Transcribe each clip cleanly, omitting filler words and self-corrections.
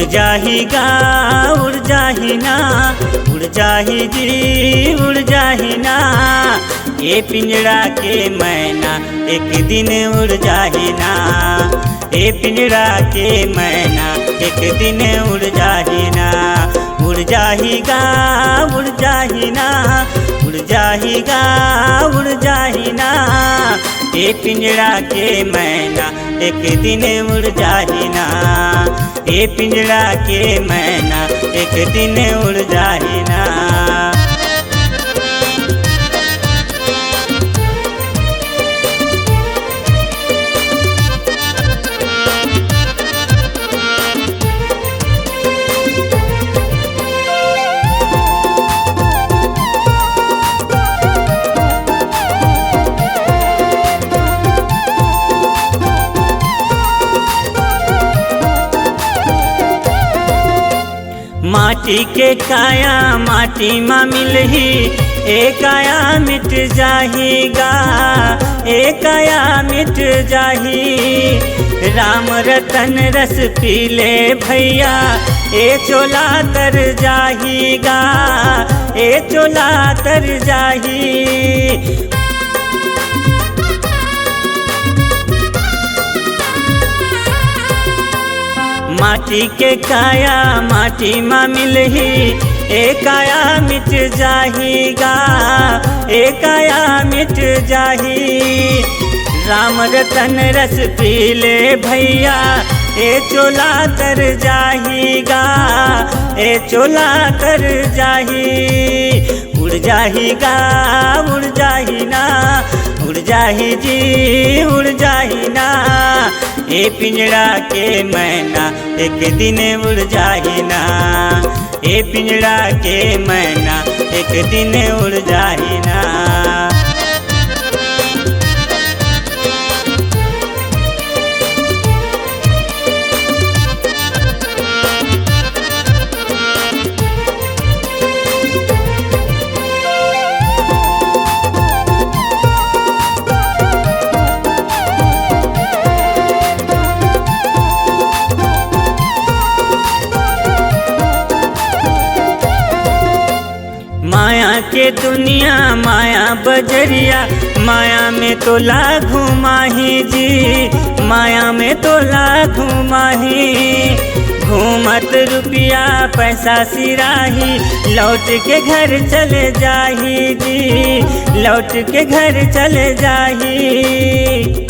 जाही गा उड़ जाही ना, उड़ जाही जी उड़ जाही ना। ये पिंजड़ा के मैना एक दिन उड़ जाही ना, ये पिंजड़ा के मैना एक दिन उड़ जाही ना। उड़ जाही गा उड़ जाही ना, उड़ जाही गा उड़ जाही ना। ये पिंजड़ा के मैना एक दिन उड़ जाही ना, ये पिंजड़ा के मैना एक दिन उड़ जाही ना। माटी के काया माटी माँ मिलही, एक काया मिट जाहीगा, एक काया मिट जाही। राम रतन रस पीले भैया, ए चोला तर जाहीगा, ए चोला तर जाही। माटी के काया माटी माँ मिलही, एक काया मिट जाहीगा, एक काया मिट जाही। राम रतन रस पीले भैया, ए चोला तर जाहीगा, ए चोला तर जाही। उड़ जाहीगा उड़ जाही ना, उड़ जाही जी उड़ जाही ना। ये पिंजड़ा के मैना एक दिन उड़ जाही ना, ये पिंजड़ा के मैना एक दिन उड़ जाही ना। माया के दुनिया माया बजरिया, माया में तो लाखों माही जी, माया में तो लाखों माही। घूमत रुपया पैसा सिराही, लौट के घर चले जाही जी, लौट के घर चले जाही।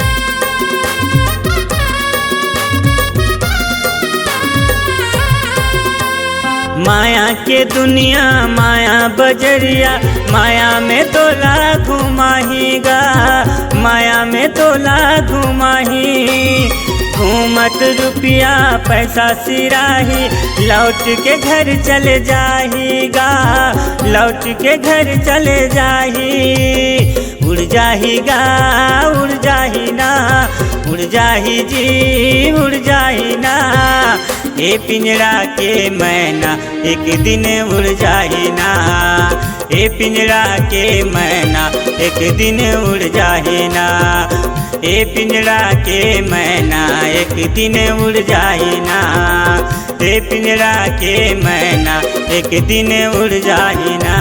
माया के दुनिया माया बजरिया, माया में तो लाखों माहीगा, माया में तो लाखों माही। घूमत रुपया पैसा सिराही, लौट के घर चले जाहीगा, लौट के घर चले जाही। उड़ जाहीगा उड़ जाही ना, उड़ जाही जी उड़ जाही ना। ये पिंजड़ा के मैना एक दिन उड़ जाही ना, ये पिंजड़ा के मैना एक दिन उड़ जाही ना। ये पिंजड़ा के मैना एक दिन उड़ जाही ना, ये पिंजड़ा के मैना एक दिन उड़ जाही ना।